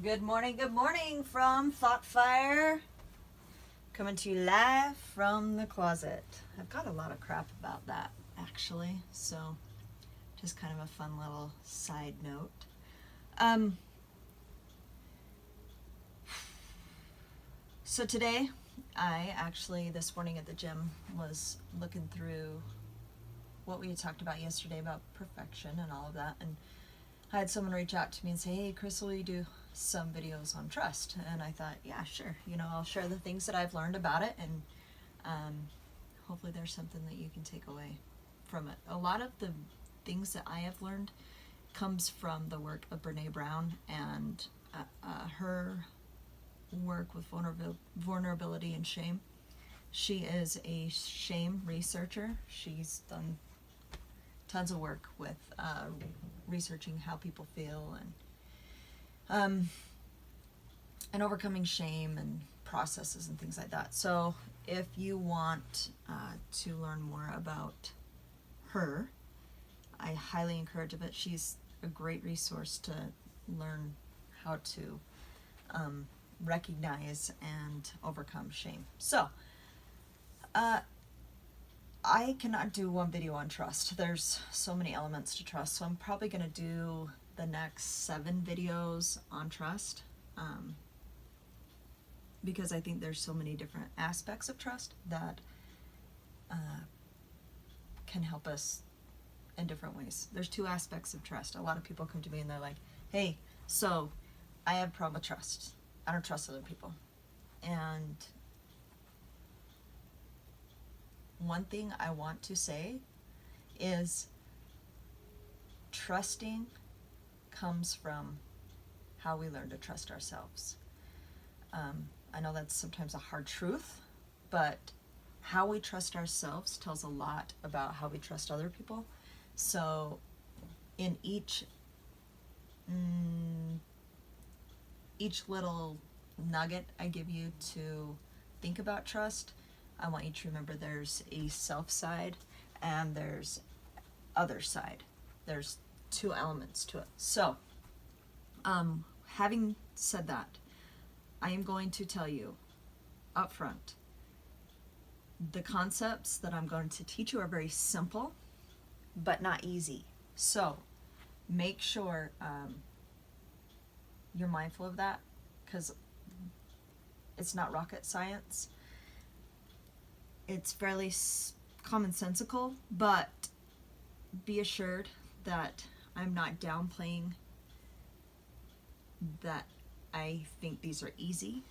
Good morning from Thought Fire. Coming to you live from the closet. I've got a lot of crap about that, actually, so just kind of a fun little side note. So today, I actually, this morning at the gym, was looking through what we had talked about yesterday about perfection and all of that, and I had someone reach out to me and say, hey, Crystal, will you do some videos on trust? And I thought, yeah, sure. I'll share the things that I've learned about it, and hopefully there's something that you can take away from it. A lot of the things that I have learned comes from the work of Brene Brown and her work with vulnerability and shame. She is a shame researcher. She's done tons of work with researching how people feel and overcoming shame and processes and things like that. So if you want to learn more about her, I highly encourage it. She's a great resource to learn how to recognize and overcome shame. So I cannot do one video on trust. There's so many elements to trust, so I'm probably going to do the next 7 videos on trust because I think there's so many different aspects of trust that can help us in different ways. There's 2 aspects of trust. A lot of people come to me and they're like, hey, so I have a problem with trust. I don't trust other people. And one thing I want to say is trusting comes from how we learn to trust ourselves. I know that's sometimes a hard truth, but how we trust ourselves tells a lot about how we trust other people. So in each little nugget I give you to think about trust, I want you to remember there's a self side and there's other side. There's 2 elements to it. So, having said that, I am going to tell you up front, the concepts that I'm going to teach you are very simple, but not easy. So, make sure you're mindful of that, because it's not rocket science. It's fairly commonsensical, but be assured that I'm not downplaying that I think these are easy,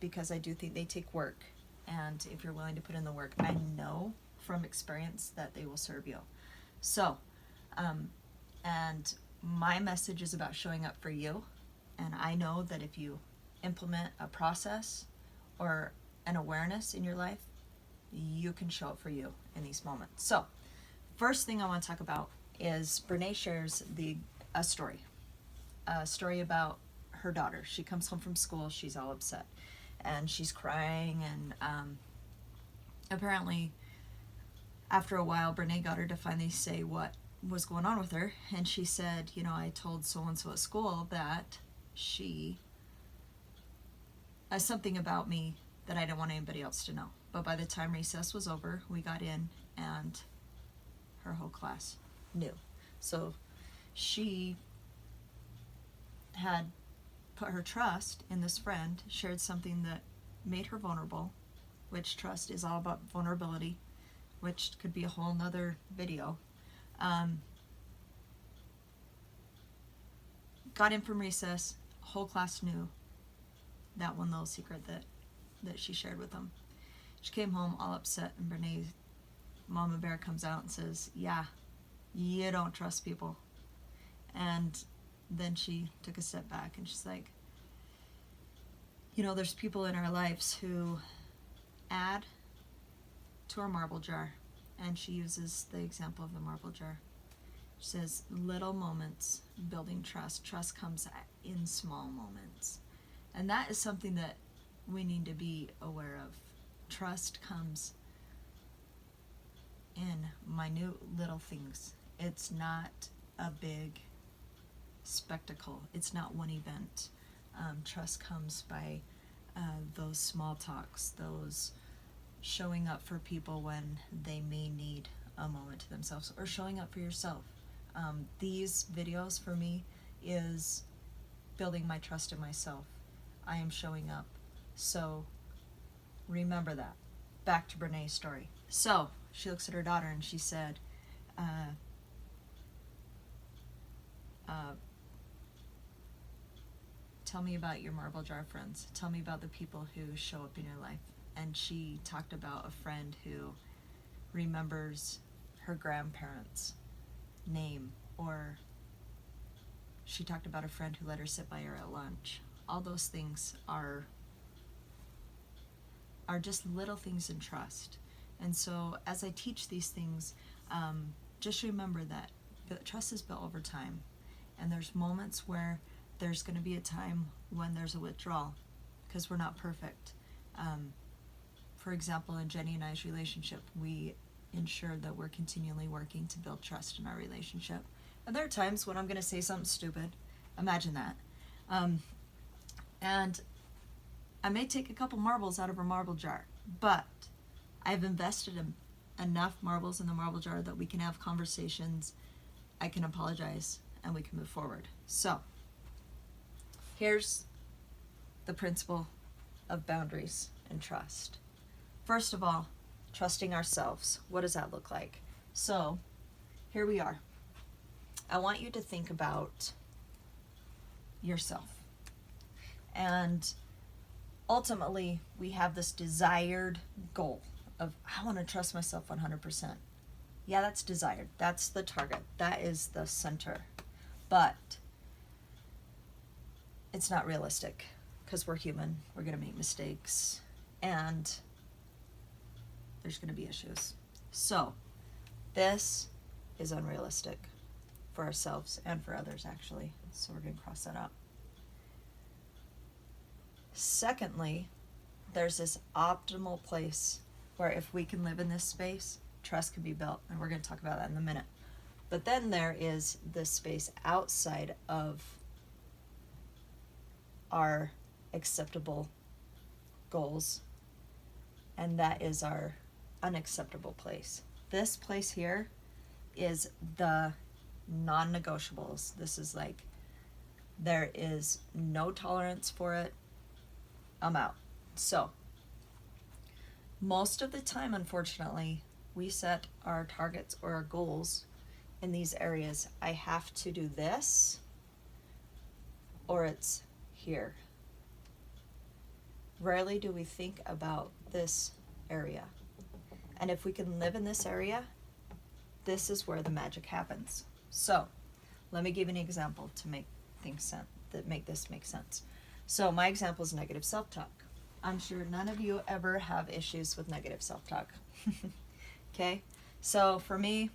because I do think they take work, and if you're willing to put in the work, I know from experience that they will serve you. So, and my message is about showing up for you, and I know that if you implement a process or an awareness in your life, you can show up for you in these moments. So, first thing I want to talk about is Brene shares a story about her daughter. She comes home from school, she's all upset, and she's crying, and apparently after a while Brene got her to finally say what was going on with her, and she said, I told so-and-so at school that she something about me that I didn't want anybody else to know. But by the time recess was over, we got in, and her whole class knew. So she had put her trust in this friend, shared something that made her vulnerable, which trust is all about vulnerability, which could be a whole nother video. Got in from recess, whole class knew that one little secret that she shared with them. She came home all upset, and Brene's Mama Bear comes out and says, yeah, you don't trust people. And then she took a step back, and she's like, there's people in our lives who add to our marble jar. And she uses the example of the marble jar. She says, little moments building trust. Trust comes in small moments. And that is something that we need to be aware of. Trust comes in minute little things. It's not a big spectacle. It's not one event. Trust comes by those small talks, those showing up for people when they may need a moment to themselves, or showing up for yourself. These videos for me is building my trust in myself. I am showing up. So remember that. Back to Brene's story. So she looks at her daughter and she said, tell me about your marble jar friends. Tell me about the people who show up in your life. And she talked about a friend who remembers her grandparents' name, or she talked about a friend who let her sit by her at lunch. All those things are just little things in trust. And so as I teach these things, just remember that trust is built over time. And there's moments where there's going to be a time when there's a withdrawal because we're not perfect. For example, in Jenny and I's relationship, we ensure that we're continually working to build trust in our relationship. And there are times when I'm going to say something stupid. Imagine that. And I may take a couple marbles out of her marble jar, but I've invested enough marbles in the marble jar that we can have conversations, I can apologize, and we can move forward. So here's the principle of boundaries and trust. First of all, trusting ourselves. What does that look like? So here we are. I want you to think about yourself. And ultimately, we have this desired goal of, I want to trust myself 100%. Yeah, that's desired. That's the target. That is the center. But it's not realistic because we're human. We're going to make mistakes. And there's going to be issues. So this is unrealistic for ourselves and for others, actually. So we're going to cross that out. Secondly, there's this optimal place where if we can live in this space, trust can be built. And we're going to talk about that in a minute. But then there is this space outside of our acceptable goals. And that is our unacceptable place. This place here is the non-negotiables. This is like, there is no tolerance for it. I'm out. So most of the time, unfortunately, we set our targets or our goals in these areas. I have to do this, or it's here. Rarely do we think about this area. And if we can live in this area, this is where the magic happens. So let me give you an example to make things make this make sense. So my example is negative self-talk. I'm sure none of you ever have issues with negative self-talk. Okay? So for me,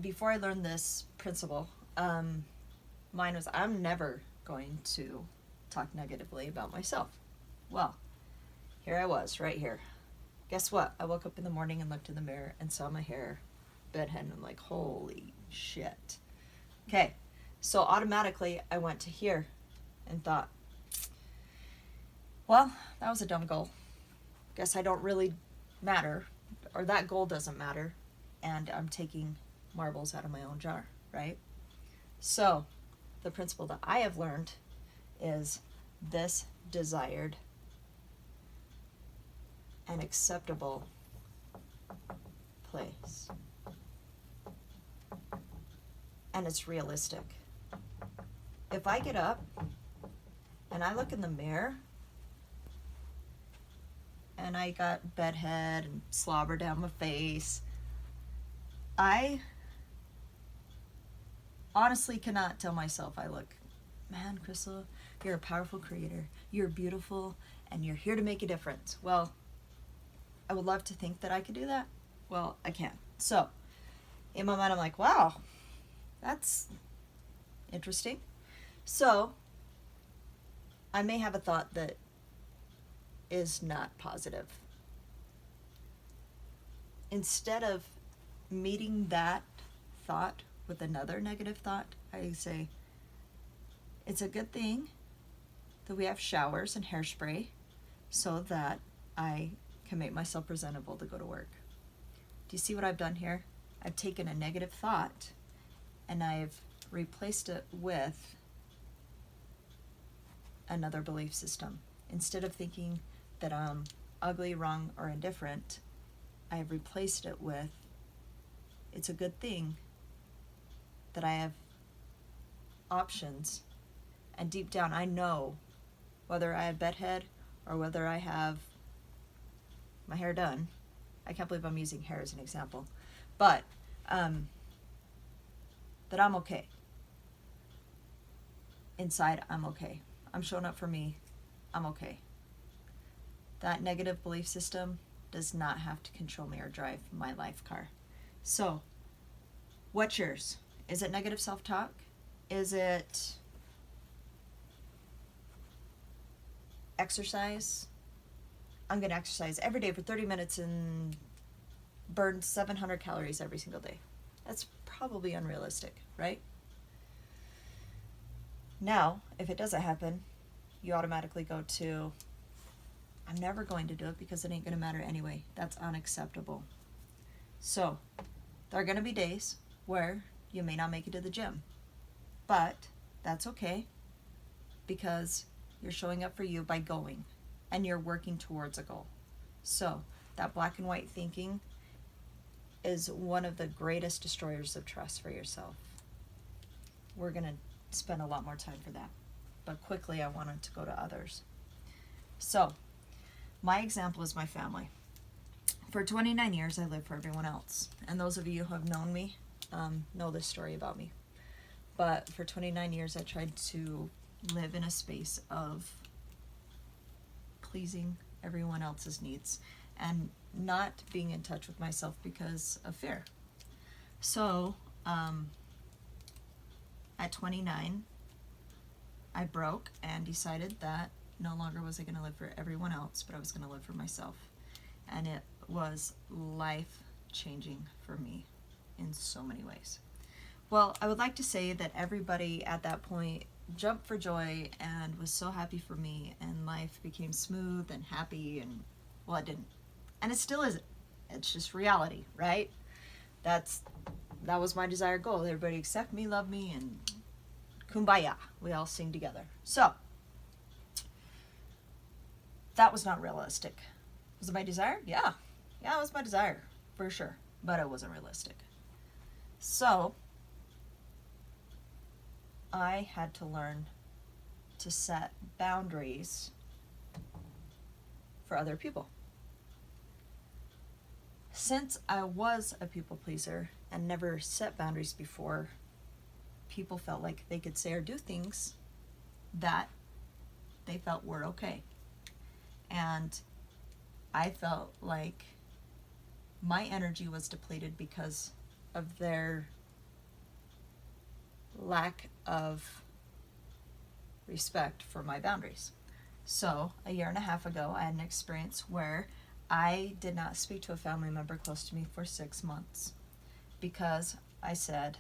before I learned this principle, mine was, I'm never going to talk negatively about myself. Well, here I was, right here. Guess what? I woke up in the morning and looked in the mirror and saw my hair, bedhead, and I'm like, holy shit. Okay, so automatically I went to here and thought, well, that was a dumb goal. Guess I don't really matter, or that goal doesn't matter, and I'm taking marbles out of my own jar, right? So the principle that I have learned is this desired and acceptable place. And it's realistic. If I get up and I look in the mirror and I got bedhead and slobber down my face, I honestly cannot tell myself I look, man, Crystal, you're a powerful creator. You're beautiful and you're here to make a difference. Well, I would love to think that I could do that. Well, I can't. So in my mind, I'm like, wow, that's interesting. So I may have a thought that is not positive. Instead of meeting that thought with another negative thought, I say, It's a good thing that we have showers and hairspray so that I can make myself presentable to go to work. Do you see what I've done here? I've taken a negative thought and I've replaced it with another belief system. Instead of thinking that I'm ugly, wrong, or indifferent, I've replaced it with, it's a good thing that I have options. And deep down, I know whether I have bedhead or whether I have my hair done. I can't believe I'm using hair as an example. But that I'm okay. Inside, I'm okay. I'm showing up for me. I'm okay. That negative belief system does not have to control me or drive my life car. So, what's yours? Is it negative self-talk? Is it exercise? I'm going to exercise every day for 30 minutes and burn 700 calories every single day. That's probably unrealistic, right? Now, if it doesn't happen, you automatically go to, I'm never going to do it because it ain't going to matter anyway. That's unacceptable. So, there are going to be days where you may not make it to the gym, but that's okay because you're showing up for you by going and you're working towards a goal. So, that black and white thinking is one of the greatest destroyers of trust for yourself. We're going to spend a lot more time for that. But quickly, I wanted to go to others. So, my example is my family. For 29 years, I lived for everyone else. And those of you who have known me know this story about me. But for 29 years, I tried to live in a space of pleasing everyone else's needs and not being in touch with myself because of fear. So, at 29, I broke and decided that no longer was I going to live for everyone else, but I was going to live for myself. And it was life-changing for me in so many ways. Well, I would like to say that everybody at that point jumped for joy and was so happy for me, and life became smooth and happy, and, well, it didn't. And it still isn't. It's just reality, right? That was my desired goal. Everybody accept me, love me, and kumbaya. We all sing together. So, that was not realistic. Was it my desire? Yeah. Yeah, it was my desire, for sure. But it wasn't realistic. So, I had to learn to set boundaries for other people. Since I was a people pleaser and never set boundaries before, people felt like they could say or do things that they felt were okay. And I felt like my energy was depleted because of their lack of respect for my boundaries. So, a year and a half ago, I had an experience where I did not speak to a family member close to me for 6 months because I said,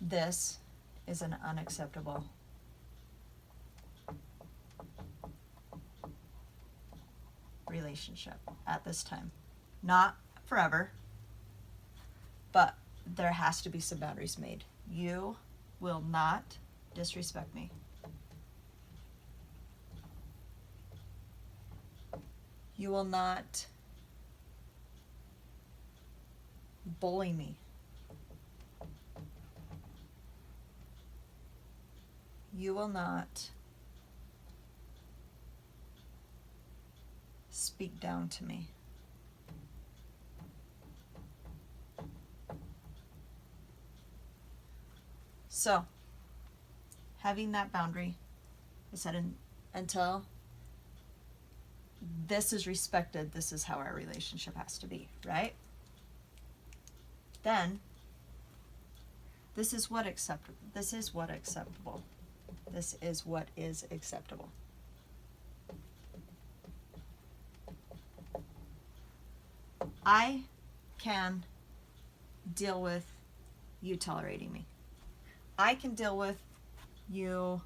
this is an unacceptable relationship at this time. Not forever, but there has to be some boundaries made. You will not disrespect me. You will not bully me. You will not speak down to me. So, having that boundary, I said, until this is respected, this is how our relationship has to be, right? Then, this is what acceptable. This is what acceptable. This is what is acceptable. I can deal with you tolerating me. I can deal with you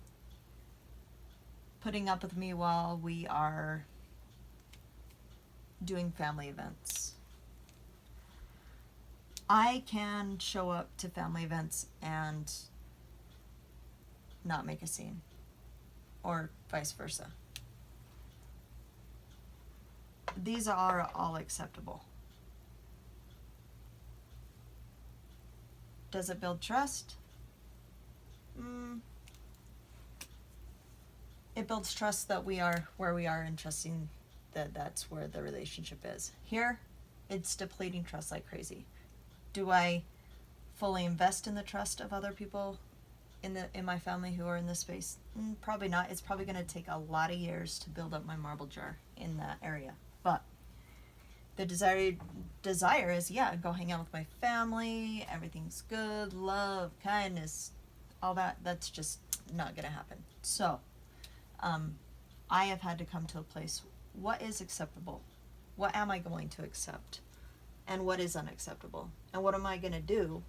putting up with me while we are doing family events. I can show up to family events and not make a scene, or vice versa. These are all acceptable. Does it build trust? It builds trust that we are where we are and trusting that that's where the relationship is. Here, it's depleting trust like crazy. Do I fully invest in the trust of other people in my family who are in this space? Probably not. It's probably going to take a lot of years to build up my marble jar in that area. But the desire is, yeah, go hang out with my family, everything's good, love, kindness, all that. That's just not going to happen. So I have had to come to a place, what is acceptable? What am I going to accept? And what is unacceptable? And what am I going to do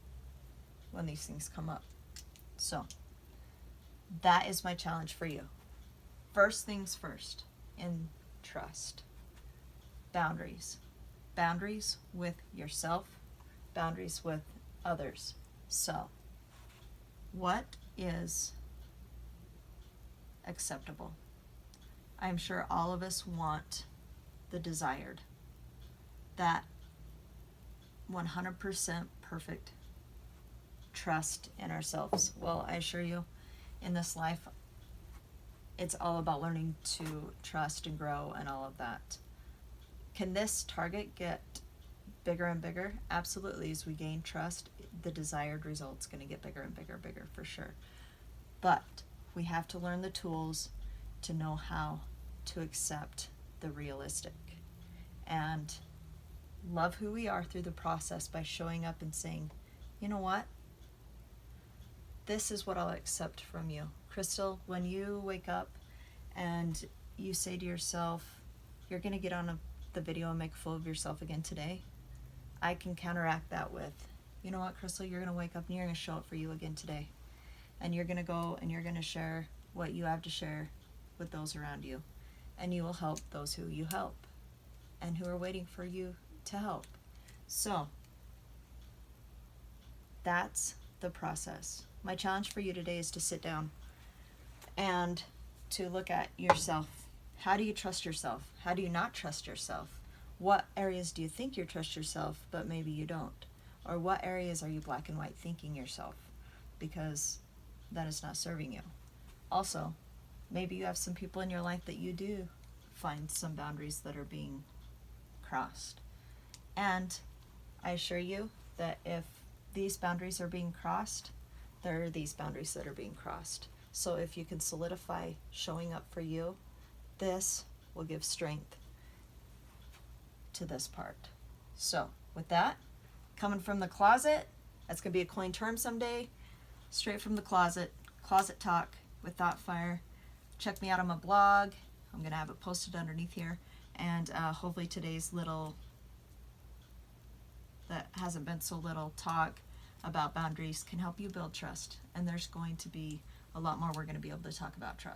when these things come up? So that is my challenge for you. First things first, in trust. Boundaries. Boundaries with yourself, boundaries with others. So, what is acceptable? I'm sure all of us want the desired, that 100% perfect trust in ourselves. Well, I assure you, in this life, it's all about learning to trust and grow and all of that. Can this target get bigger and bigger? Absolutely. As we gain trust, the desired result's going to get bigger and bigger, bigger for sure. But we have to learn the tools to know how to accept the realistic and love who we are through the process by showing up and saying, you know what? This is what I'll accept from you. Crystal, when you wake up and you say to yourself, you're going to get on the video and make a fool of yourself again today, I can counteract that with, you know what, Crystal, you're going to wake up and you're going to show up for you again today. And you're going to go and you're going to share what you have to share with those around you. And you will help those who you help and who are waiting for you to help. So that's the process. My challenge for you today is to sit down and to look at yourself. How do you trust yourself? How do you not trust yourself? What areas do you think you trust yourself, but maybe you don't? Or what areas are you black and white thinking yourself? Because that is not serving you. Also, maybe you have some people in your life that you do find some boundaries that are being crossed. And I assure you that if these boundaries are being crossed, there are these boundaries that are being crossed. So if you can solidify showing up for you, this will give strength to this part. So with that, coming from the closet, that's going to be a coin term someday, straight from the closet, closet talk with Thoughtfire. Check me out on my blog. I'm going to have it posted underneath here. And hopefully today's little, that hasn't been so little talk about boundaries can help you build trust. And there's going to be a lot more we're going to be able to talk about trust.